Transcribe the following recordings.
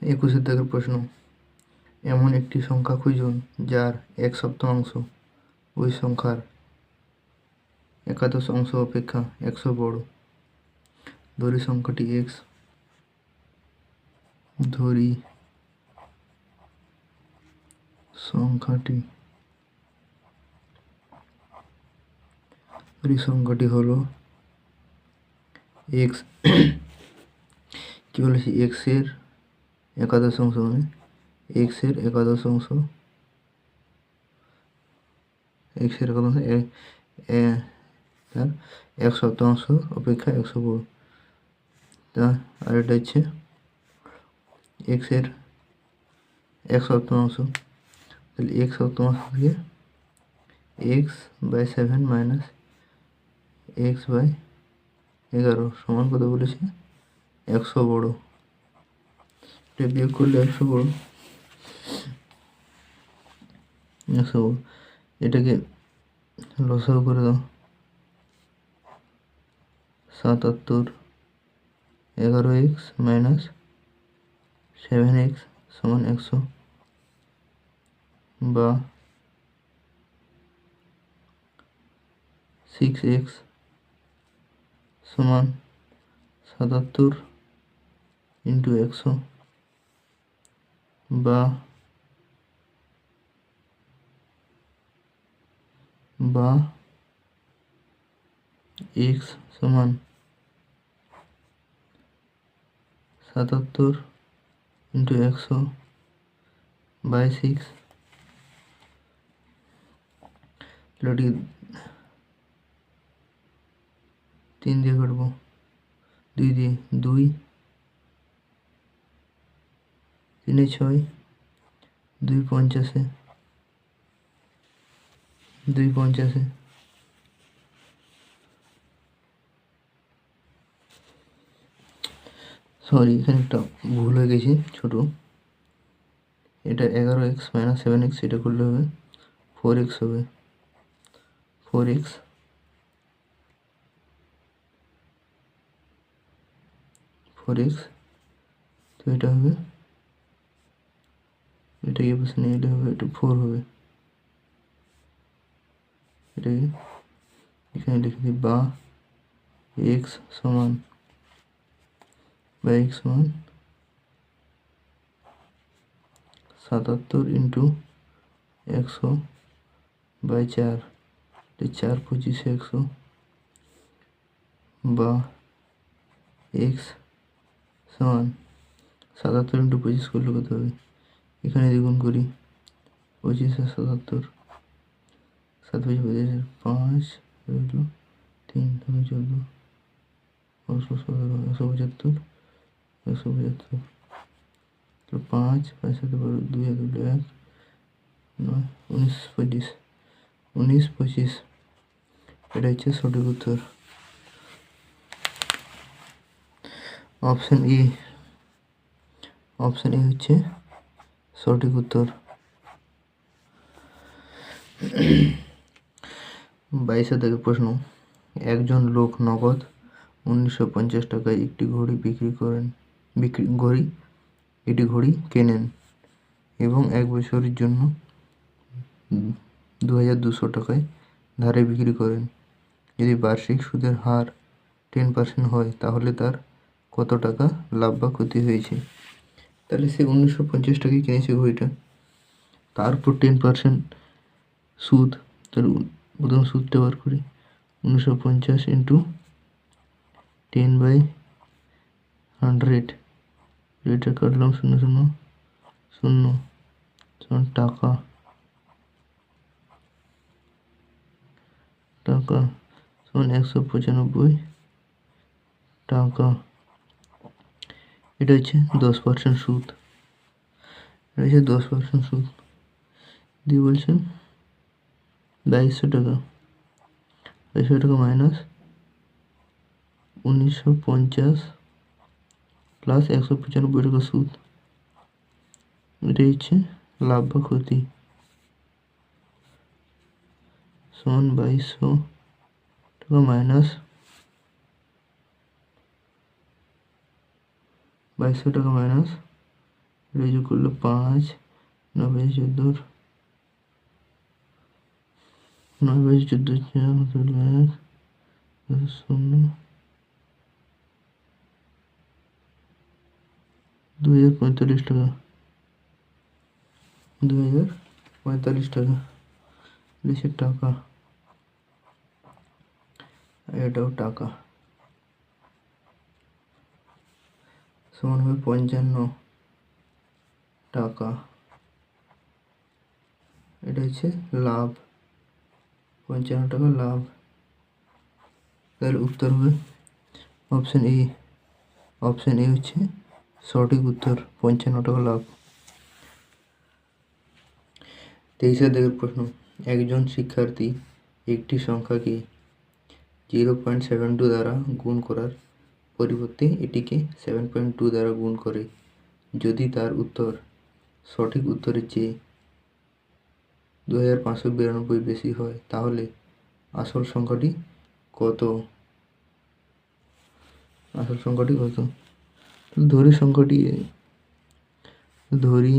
21 দাগের প্রশ্ন, এমন একটি সংখ্যা খুঁজুন যার 1/7 ওই সংখ্যার একাদশ অংশ অপেক্ষা 100 বড়। ধরি সংখ্যাটি x, ধরি সংখ্যাটি হলো x। কি বলেছি? x এর একাদশ অংশ, মানে x এর একাদশ অংশ, তার 1/7 অপেক্ষা 100 বড়। তা আর এটা হচ্ছে x এর 1/7, তাহলে 1/7 থেকে x/7 মাইনাস x/11 সমান কত বলেছে? 100 বড়। এটা বিয়োগ করলে 100 বড়, 100 বড়। এটাকে লসাগু করে দাও। 77 11x মাইনাস 7x সমান 100, বা 6x সমান 77 ইন্টু 100, বা x সমান 77 ইন্টু 100 বাই 6। এটি 3 দিয়ে কাটবো, 2 দিয়ে, 2 3 6, 2 50, 2 50। সরি, এখানে একটা ভুল হয়ে গেছে ছোট। এটা 11x মাইনাস 7x, এটা করলে হবে 4x, হবে 4x, তো এটা হবে, এটা এই পাশে নিয়ে এলে হবে, এটা 4 হবে। এটাকে এখানে লিখে দিই, বা x সমান 77 ইন্টু 100 বাই 4, 4 25 100, বা x সমান 77 ইন্টু 25 করলে কত হবে? এখানে দ্বিগুণ করি, 25 আর 77, 7 25 25, 5 রইল, 3 14, 117, 175, 175, 5 5 7 12, 2 1 9 19 25, 19 25। এটা হচ্ছে সঠিক উত্তর, অপশন ই হচ্ছে সঠিক উত্তর। 22 থেকে প্রশ্ন, একজন লোক নগদ 1950 টাকায় একটি ঘড়ি কেনেন এবং 1 বছরের জন্য 2200 টাকায় ধারে বিক্রি করেন। যদি বার্ষিক সুদের হার 10% হয় তাহলে তার কত টাকা লাভ বা ক্ষতি হয়েছে? তাহলে সে 1950 টাকায় কিনেছে ঘড়িটা, তারপর 10% সুদ। তাহলে প্রথম সুদটা বার করি, 1950 ইন্টু 10/100, এটা কাটলাম 0 0 0 সমান টাকা সমান 195 টাকা। এটা হচ্ছে 10% সুদ, এটা হচ্ছে 10% সুদ দিয়ে বলছেন 2200 টাকা, 2200 টাকা মাইনাস 1950 প্লাস 195 টাকা সুদ, এটাই হচ্ছে লাভ বা ক্ষতি, সমান 2200 টাকা মাইনাস 2200 টাকা মাইনাস এটা যোগ করলে 5, 9 5 14, 9 5 14 4 1, 0 2045 টাকা, 2045 টাকা দেশের টাকা। এটাও টাকা, সমান হবে 55 টাকা। এটা হচ্ছে লাভ, 55 টাকা লাভ। তাহলে উত্তর হবে অপশন এ। অপশন এ হচ্ছে সঠিক উত্তর, 55 টাকা লাভ। 23 দেখের প্রশ্ন, একজন শিক্ষার্থী একটি সংখ্যাকে 0.72 দ্বারা গুণ করার পরিবর্তে এটিকে 7.2 দ্বারা গুণ করে। যদি তার উত্তর সঠিক উত্তরের চেয়ে 2592 বেশি হয় তাহলে আসল সংখ্যাটি কত? আসল সংখ্যাটি কত? ধরি সংখ্যাটি ধরি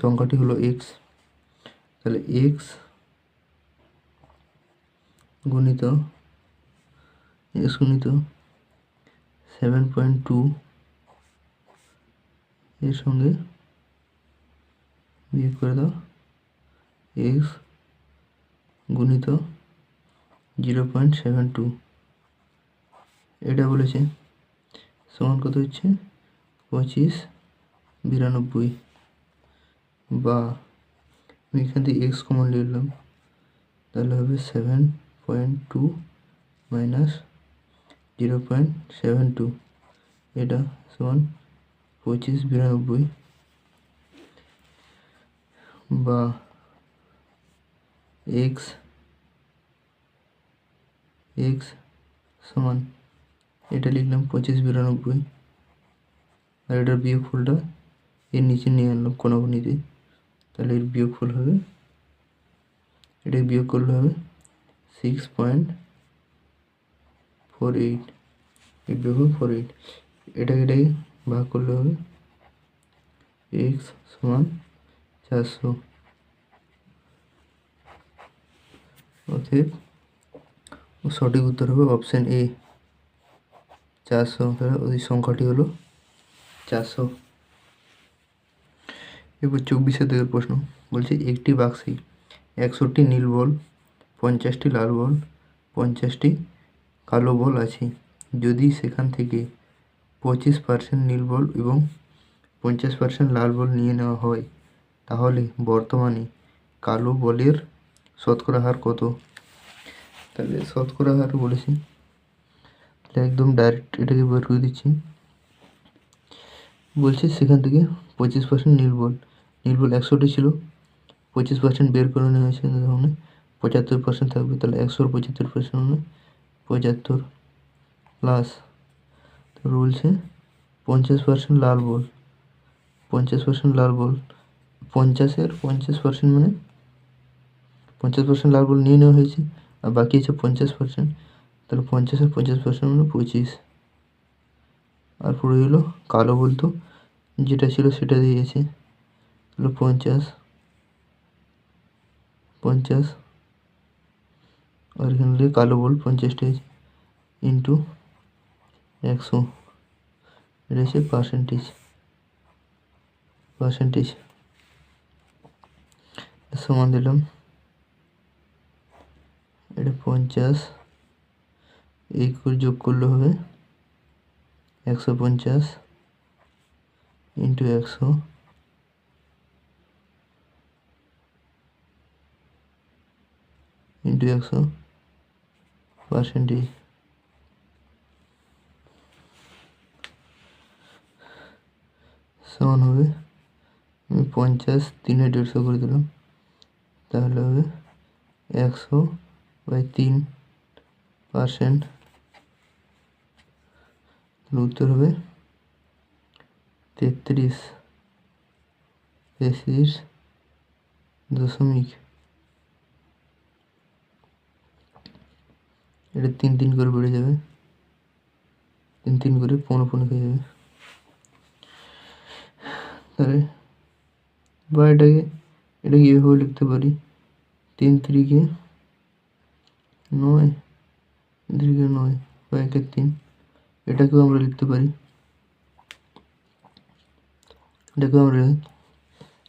সংখ্যাটি হলো এক্স। তাহলে এক্স গুণিত 7.2 এর সঙ্গে বিয়োগ করে দাও এক্স গুণিত 0.72, এটা বলেছে সমান কত হচ্ছে 2592, বা আমি এখান থেকে এক্স কমন নিলাম, তাহলে হবে 7.2 মাইনাস 0.72, এটা সমান 2592, বা এক্স সমান এটা লিখলাম 2592, আর এটার বিয়োগফলটা এর নিচে নিয়ে আনলাম কোনাকুনিতে। তাহলে এর বিয়োগফল হবে, এটা বিয়োগ করলে হবে 6.48, এর বিয়োগফল 48। এটাকে ভাগ করলে হবে এক্স সমান 400। অতএব সঠিক উত্তর হবে অপশন এ 400। তাহলে ওই সংখ্যাটি হলো 400। এরপর 24 থেকে প্রশ্ন বলছে, একটি বাক্সে 61টি নীল বল, 50টি লাল বল, 50টি কালো বল আছে। যদি সেখান থেকে 25% নীল বল এবং 50% লাল বল নিয়ে নেওয়া হয় তাহলে বর্তমানে কালো বলের শতকরা হার কত? তাহলে শতকরা হার বলেছি, তাহলে একদম ডাইরেক্ট এটাকে বের করে দিচ্ছি। বলছে সেখান থেকে 25% নীল বল 100টি ছিল, 25% বের করে নেওয়া হয়েছে, তাহলে 75% থাকবে। তাহলে 100 75% মানে 75 প্লাস, তারপর বলছে 50% লাল বল, 50% লাল বল, 50-এর 50% মানে 50% লাল বল নিয়ে নেওয়া হয়েছে, আর বাকি আছে 50%। তাহলে 50-এর 50% মানে 25, আর পুরো হলো কালো বল, তো যেটা ছিল সেটা দিয়েছে। তাহলে 50 আর এখানে কালো বল 50টা আছে ইন্টু 100, এটা হচ্ছে পার্সেন্টেজ। সমান দিলাম, এটা 50 এই করে যোগ করলে হবে 150 ইন্টু 100 ইন্টু 100 পার্সেন্টেজ। সমান হবে, আমি 50 3 150 করে দিলাম, তাহলে হবে 100/3%। উত্তর হবে 33। 33 দশমিক, এটা 3 করে বেড়ে যাবে, 3 করে 15 হয়ে যাবে। তাহলে বা এটাকে এইভাবে লিখতে পারি, 3 3 9, 3 9 বা 1 3, এটাকেও আমরা লিখতে পারি। এটাকেও আমরা,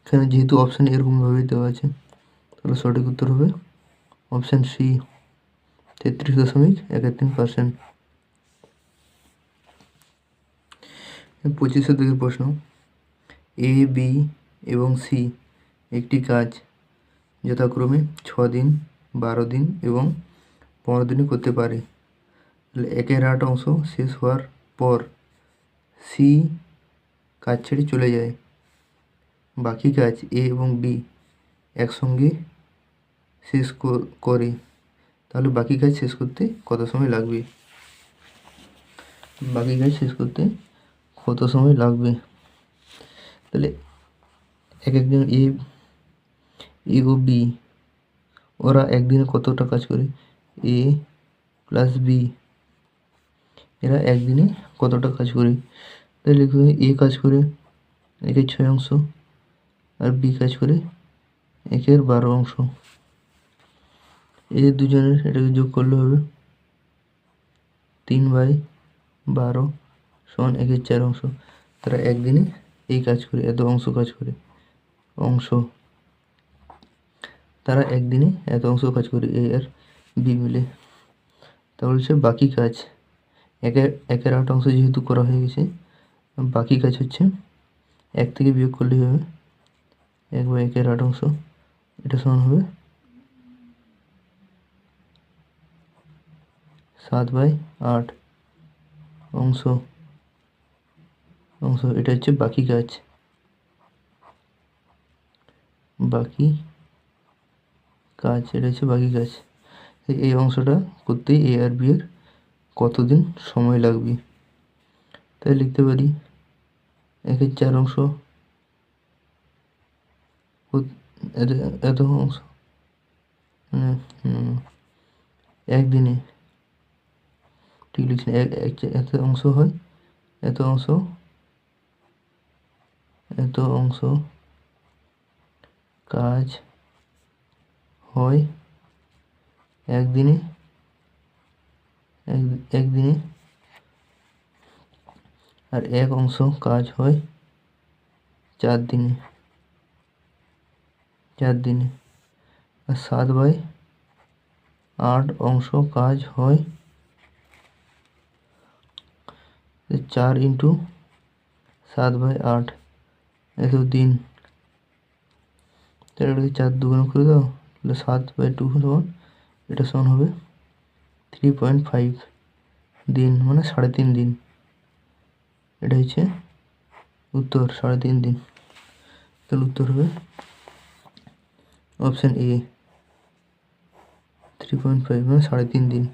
এখানে যেহেতু অপশান এরকমভাবে দেওয়া আছে, তাহলে সঠিক উত্তর হবে অপশান সি, 33.13%। 25 থেকে প্রশ্ন, এ বি এবং সি একটি কাজ যথাক্রমে 6 দিন, 12 দিন এবং 15 দিনে করতে পারে। তাহলে 1/8 অংশ শেষ হওয়ার পর সি কাজ ছেড়ে চলে যায়। বাকি কাজ এ এবং বি একসঙ্গে শেষ করে, তাহলে বাকি কাজ শেষ করতে কত সময় লাগবে? বাকি কাজ শেষ করতে কত সময় লাগবে? তাহলে একজন এ ও বি, ওরা একদিনে কতটা কাজ করে? এ প্লাস বি, এরা একদিনে কতটা কাজ করে? তাহলে লিখবে এ কাজ করে 1/6 অংশ, আর বি কাজ করে 1/12 অংশ। এদের দুজনের এটাকে যোগ করলে হবে 3/12 সমান 1/4 অংশ। তারা একদিনে এই কাজ করে, এত অংশ কাজ করে, তারা একদিনে এত অংশ কাজ করে এ আর বি মিলে। তাহলে হচ্ছে বাকি কাজ 1/8 অংশ যেহেতু করা হয়ে গেছে, বাকি কাজ হচ্ছে 1 থেকে বিয়োগ করলেই হবে 1/8 অংশ, এটা সমান হবে 7/8 অংশ। এটা হচ্ছে বাকি কাজ। এটা হচ্ছে বাকি কাজ। এই অংশটা করতে এ আর বি এর কতদিন সময় লাগবে? তাই লিখতে পারি 1/4 অংশ এত অংশ একদিনে, ঠিক লিখছি, এত অংশ হয়, এত অংশ কাজ হয় একদিনে, আর 1 অংশ কাজ হয় 4 দিনে, আর 7/8 অংশ কাজ হয় 4 × 7/8 এত দিন। তাহলে এটাকে 4 দুগুণ করে দাও, তাহলে 7/2 সমান, এটা সমান হবে 3.5 দিন, মানে 3.5 দিন। এটা হচ্ছে উত্তর, 3.5 দিন। তাহলে উত্তর হবে অপশান এ, 3.5 মানে 3.5 দিন।